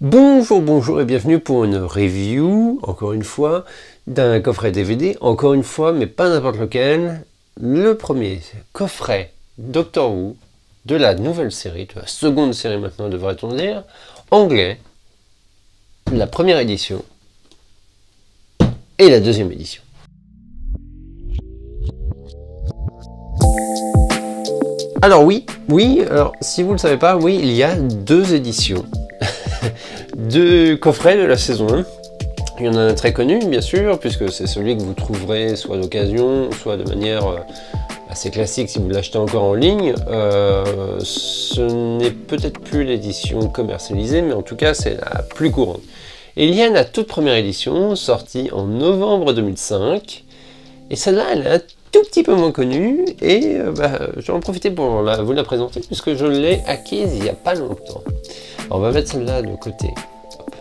Bonjour, bonjour et bienvenue pour une review, encore une fois, d'un coffret DVD, encore une fois, mais pas n'importe lequel, le premier coffret Doctor Who de la nouvelle série, de la seconde série maintenant devrait-on dire, anglais, la première édition et la deuxième édition. Alors oui, alors si vous ne le savez pas, oui, il y a deux éditions. Deux coffrets de la saison 1. Il y en a un très connu, bien sûr, puisque c'est celui que vous trouverez soit d'occasion, soit de manière assez classique si vous l'achetez encore en ligne. Ce n'est peut-être plus l'édition commercialisée, mais en tout cas, c'est la plus courante. Et il y a la toute première édition, sortie en novembre 2005. Et celle-là, elle est un tout petit peu moins connue, et je vais en profiter pour vous la présenter, puisque je l'ai acquise il n'y a pas longtemps. Alors, on va mettre celle-là de côté. Hop.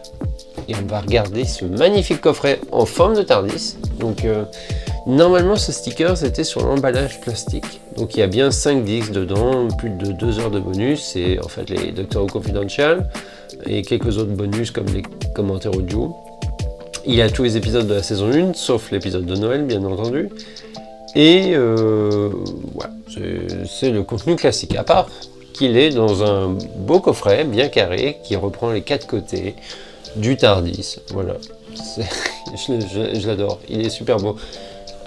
Et on va regarder ce magnifique coffret en forme de TARDIS. Donc, normalement, ce sticker, c'était sur l'emballage plastique. Donc, il y a bien 5 disques dedans, plus de 2 heures de bonus. C'est en fait les Doctor Who Confidential et quelques autres bonus comme les commentaires audio. Il y a tous les épisodes de la saison 1, sauf l'épisode de Noël, bien entendu. Et voilà, c'est le contenu classique, à part qu'il est dans un beau coffret bien carré qui reprend les 4 côtés du TARDIS. Voilà, je l'adore, il est super beau.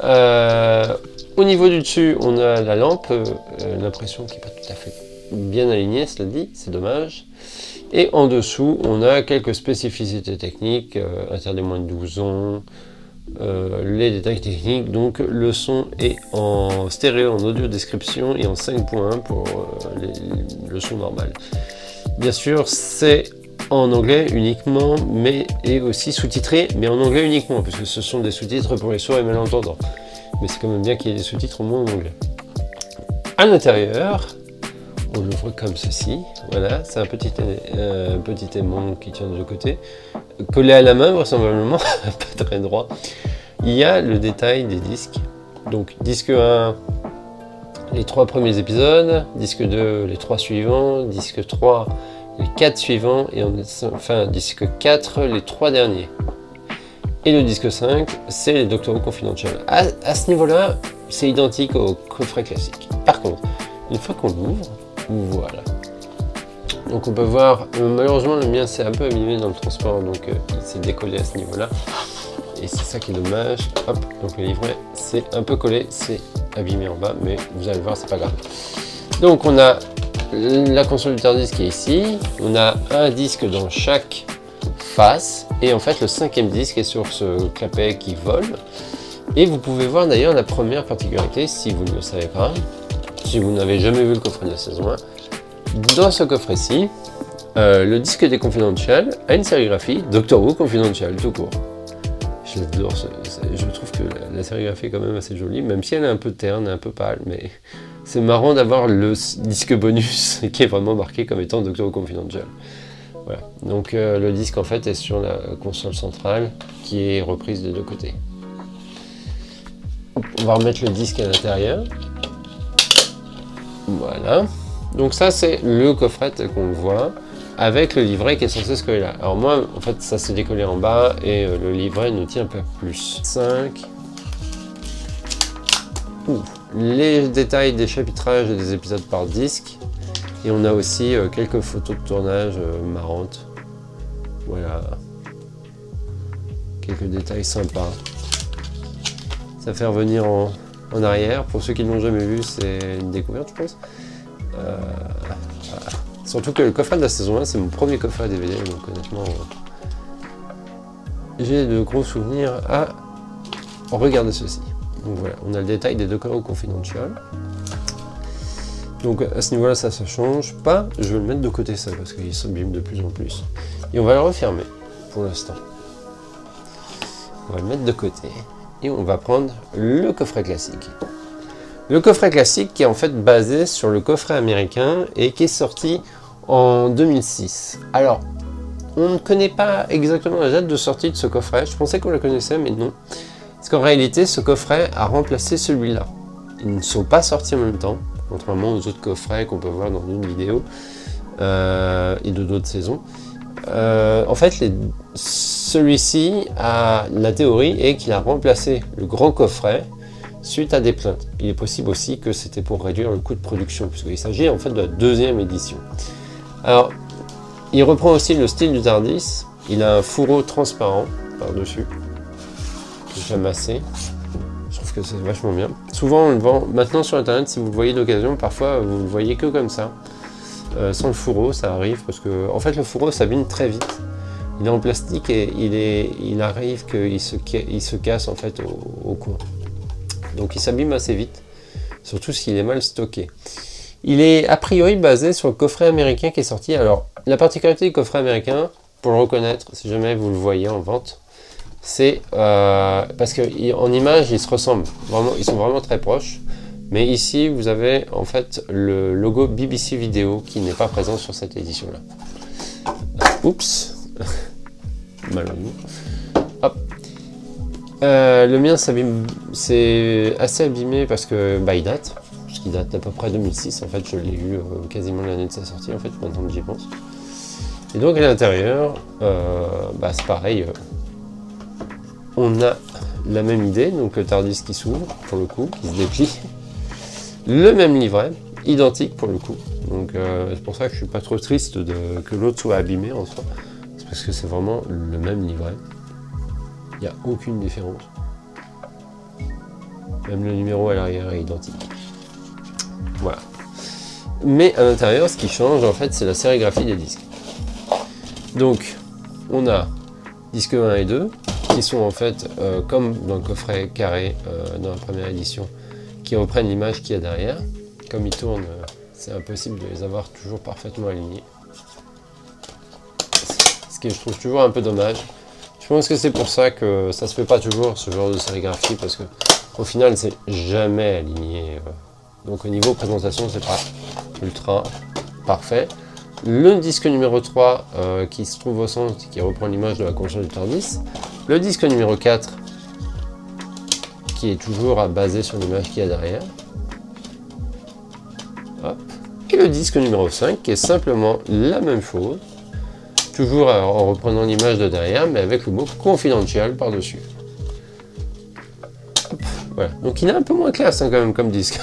Au niveau du dessus, on a la lampe, l'impression qui n'est pas tout à fait bien alignée, cela dit, c'est dommage. Et en dessous, on a quelques spécificités techniques, interdit moins de 12 ans, les détails techniques. Donc le son est en stéréo, en audio description et en 5.1 pour le son normal. Bien sûr, c'est en anglais uniquement, mais et aussi sous-titré, mais en anglais uniquement, puisque ce sont des sous-titres pour les sourds et malentendants. Mais c'est quand même bien qu'il y ait des sous-titres au moins en anglais. À l'intérieur, on l'ouvre comme ceci, voilà, c'est un petit aimant qui tient de deux côtés, collé à la main vraisemblablement, pas très droit. Il y a le détail des disques, donc disque 1, les 3 premiers épisodes, disque 2, les 3 suivants, disque 3, les 4 suivants, et enfin disque 4, les 3 derniers. Et le disque 5, c'est les Doctor Who Confidential. À ce niveau-là, c'est identique au coffret classique. Par contre, une fois qu'on l'ouvre, voilà. Donc on peut voir, malheureusement le mien s'est un peu abîmé dans le transport, donc il s'est décollé à ce niveau-là. Et c'est ça qui est dommage. Hop, donc le livret c'est un peu collé, c'est abîmé en bas, mais vous allez voir, c'est pas grave. Donc on a la console du TARDIS qui est ici. On a un disque dans chaque face. Et en fait le 5e disque est sur ce clapet qui vole. Et vous pouvez voir d'ailleurs la première particularité, si vous ne le savez pas, si vous n'avez jamais vu le coffret de la saison 1, dans ce coffret-ci, le disque des Confidential a une sérigraphie Doctor Who Confidential tout court. J'adore, je trouve que la sérigraphie est quand même assez jolie, même si elle est un peu terne, un peu pâle, mais c'est marrant d'avoir le disque bonus qui est vraiment marqué comme étant Doctor Who Confidential. Voilà, donc le disque en fait est sur la console centrale qui est reprise des deux côtés. On va remettre le disque à l'intérieur. Voilà, donc ça c'est le coffret tel qu'on le voit, avec le livret qui est censé se coller là. Alors moi, en fait, ça s'est décollé en bas et le livret nous tient un peu plus. 5. Les détails des chapitrages et des épisodes par disque. Et on a aussi quelques photos de tournage marrantes. Voilà. Quelques détails sympas. Ça fait revenir en arrière. Pour ceux qui ne l'ont jamais vu, c'est une découverte, je pense. Voilà. Surtout que le coffret de la saison 1, c'est mon premier coffret DVD, donc honnêtement, j'ai de gros souvenirs à regarder ceci. Donc voilà, on a le détail des Doctor Who Confidential. Donc à ce niveau-là, ça ne change pas. Je vais le mettre de côté, ça, parce qu'il s'abîme de plus en plus. Et on va le refermer, pour l'instant. On va le mettre de côté. Et on va prendre le coffret classique. Le coffret classique qui est en fait basé sur le coffret américain et qui est sorti en 2006. Alors, on ne connaît pas exactement la date de sortie de ce coffret. Je pensais qu'on le connaissait, mais non. Parce qu'en réalité, ce coffret a remplacé celui-là. Ils ne sont pas sortis en même temps, contrairement aux autres coffrets qu'on peut voir dans d'autres vidéos et de d'autres saisons. En fait, celui-ci, la théorie est qu'il a remplacé le grand coffret suite à des plaintes. Il est possible aussi que c'était pour réduire le coût de production, puisqu'il s'agit en fait de la deuxième édition. Alors, il reprend aussi le style du Tardis. Il a un fourreau transparent par-dessus, que j'aime assez. Je trouve que c'est vachement bien. Souvent, on le vend maintenant sur Internet, si vous le voyez d'occasion, parfois vous le voyez que comme ça. Sans le fourreau, ça arrive, parce que en fait, le fourreau s'abîme très vite. Il est en plastique et il arrive qu'il se casse en fait au coin. Donc il s'abîme assez vite, surtout s'il est mal stocké. Il est a priori basé sur le coffret américain qui est sorti. Alors, la particularité du coffret américain, pour le reconnaître, si jamais vous le voyez en vente, c'est parce qu'en image, ils se ressemblent. Vraiment, ils sont vraiment très proches. Mais ici, vous avez en fait le logo BBC Vidéo qui n'est pas présent sur cette édition-là. Oups, mal au bout. Hop. Le mien s'abîme, c'est assez abîmé parce que il date. Qui date d'à peu près 2006, en fait je l'ai eu quasiment l'année de sa sortie en fait, maintenant que j'y pense. Et donc à l'intérieur, c'est pareil, on a la même idée, donc le Tardis qui s'ouvre pour le coup, qui se déplie, le même livret, identique pour le coup, donc c'est pour ça que je suis pas trop triste que l'autre soit abîmé en soi, c'est parce que c'est vraiment le même livret, il n'y a aucune différence, même le numéro à l'arrière est identique. Voilà. Mais à l'intérieur, ce qui change, en fait, c'est la sérigraphie des disques. Donc, on a disque 1 et 2, qui sont en fait, comme dans le coffret carré dans la première édition, qui reprennent l'image qu'il y a derrière. Comme ils tournent, c'est impossible de les avoir toujours parfaitement alignés. Ce que je trouve toujours un peu dommage. Je pense que c'est pour ça que ça se fait pas toujours, ce genre de sérigraphie, parce que au final, c'est jamais aligné. Donc au niveau présentation, c'est pas ultra parfait. Le disque numéro 3 qui se trouve au centre, qui reprend l'image de la console du Tardis. Le disque numéro 4 qui est toujours basé sur l'image qu'il y a derrière. Hop. Et le disque numéro 5 qui est simplement la même chose. Toujours en reprenant l'image de derrière, mais avec le mot confidential par-dessus. Voilà. Donc il est un peu moins classe hein, quand même comme disque.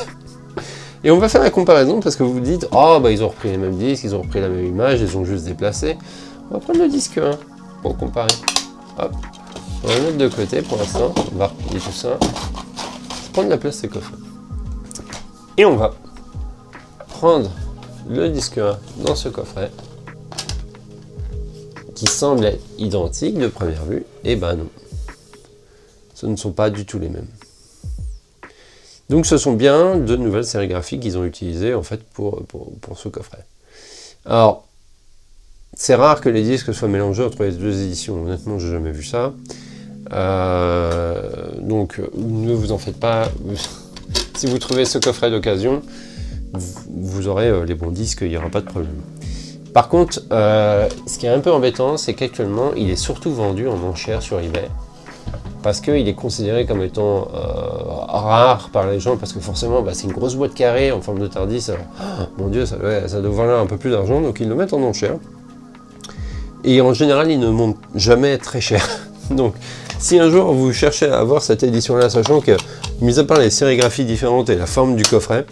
Et on va faire la comparaison parce que vous vous dites oh bah ils ont repris les mêmes disques, ils ont repris la même image, ils ont juste déplacé. On va prendre le disque 1 pour comparer. Hop. On va le mettre de côté pour l'instant. On va replier tout ça. Prendre la place ces coffrets. Et on va prendre le disque 1 dans ce coffret qui semble être identique de première vue. Et ben non. Ce ne sont pas du tout les mêmes. Donc ce sont bien de nouvelles sérigraphies qu'ils ont utilisées en fait pour ce coffret. Alors, c'est rare que les disques soient mélangés entre les deux éditions, honnêtement j'ai jamais vu ça. Donc ne vous en faites pas, si vous trouvez ce coffret d'occasion, vous aurez les bons disques, il n'y aura pas de problème. Par contre, ce qui est un peu embêtant, c'est qu'actuellement il est surtout vendu en enchères sur eBay. Parce qu'il est considéré comme étant rare par les gens, parce que forcément c'est une grosse boîte carrée en forme de Tardis, alors, oh, mon dieu, ça doit valoir un peu plus d'argent, donc ils le mettent en enchère. Et en général, ils ne montent jamais très cher. Donc, si un jour vous cherchez à avoir cette édition-là, sachant que, mis à part les sérigraphies différentes et la forme du coffret,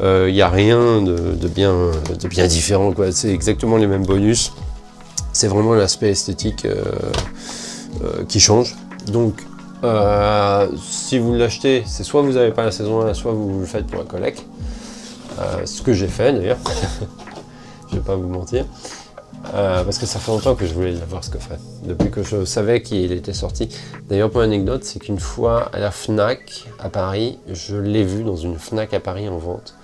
il n'y a rien de bien différent, quoi. C'est exactement les mêmes bonus. C'est vraiment l'aspect esthétique qui change. Donc, si vous l'achetez, c'est soit vous n'avez pas la saison 1, soit vous le faites pour la collecte. Ce que j'ai fait d'ailleurs. Je vais pas vous mentir. Parce que ça fait longtemps que je voulais l'avoir ce coffret. Depuis que je savais qu'il était sorti. D'ailleurs, pour l'anecdote, c'est qu'une fois à la Fnac à Paris, je l'ai vu dans une Fnac à Paris en vente.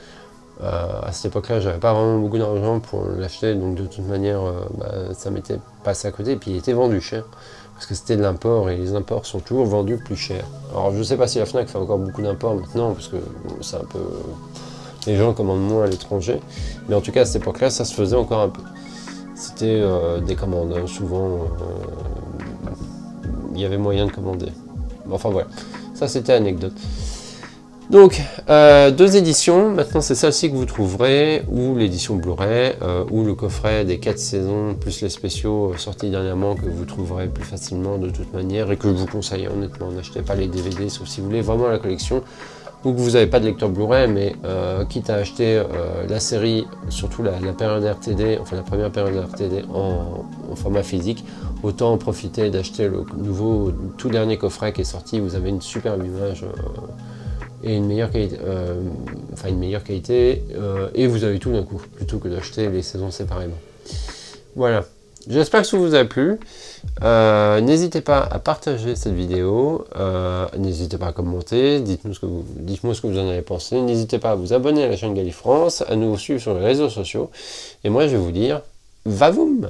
À cette époque-là, j'avais pas vraiment beaucoup d'argent pour l'acheter, donc de toute manière, ça m'était passé à côté. Et puis il était vendu cher. Parce que c'était de l'import et les imports sont toujours vendus plus cher. Alors je ne sais pas si la Fnac fait encore beaucoup d'imports maintenant, parce que c'est un peu... Les gens commandent moins à l'étranger. Mais en tout cas à cette époque-là, ça se faisait encore un peu. C'était des commandes, hein. Souvent il y avait moyen de commander. Enfin voilà, ça c'était anecdote. Donc, deux éditions, maintenant c'est celle-ci que vous trouverez, ou l'édition Blu-ray, ou le coffret des 4 saisons, plus les spéciaux sortis dernièrement que vous trouverez plus facilement de toute manière, et que je vous conseille honnêtement, n'achetez pas les DVD, sauf si vous voulez vraiment la collection, ou que vous n'avez pas de lecteur Blu-ray, mais quitte à acheter la série, surtout la période RTD, enfin la première période RTD en format physique, autant en profiter d'acheter le nouveau, tout dernier coffret qui est sorti, vous avez une superbe image, et une meilleure qualité, et vous avez tout d'un coup, plutôt que d'acheter les saisons séparément. Voilà, j'espère que ça vous a plu. N'hésitez pas à partager cette vidéo, n'hésitez pas à commenter, dites-moi ce que vous en avez pensé, n'hésitez pas à vous abonner à la chaîne Galifrance, à nous suivre sur les réseaux sociaux, et moi je vais vous dire, va-voum!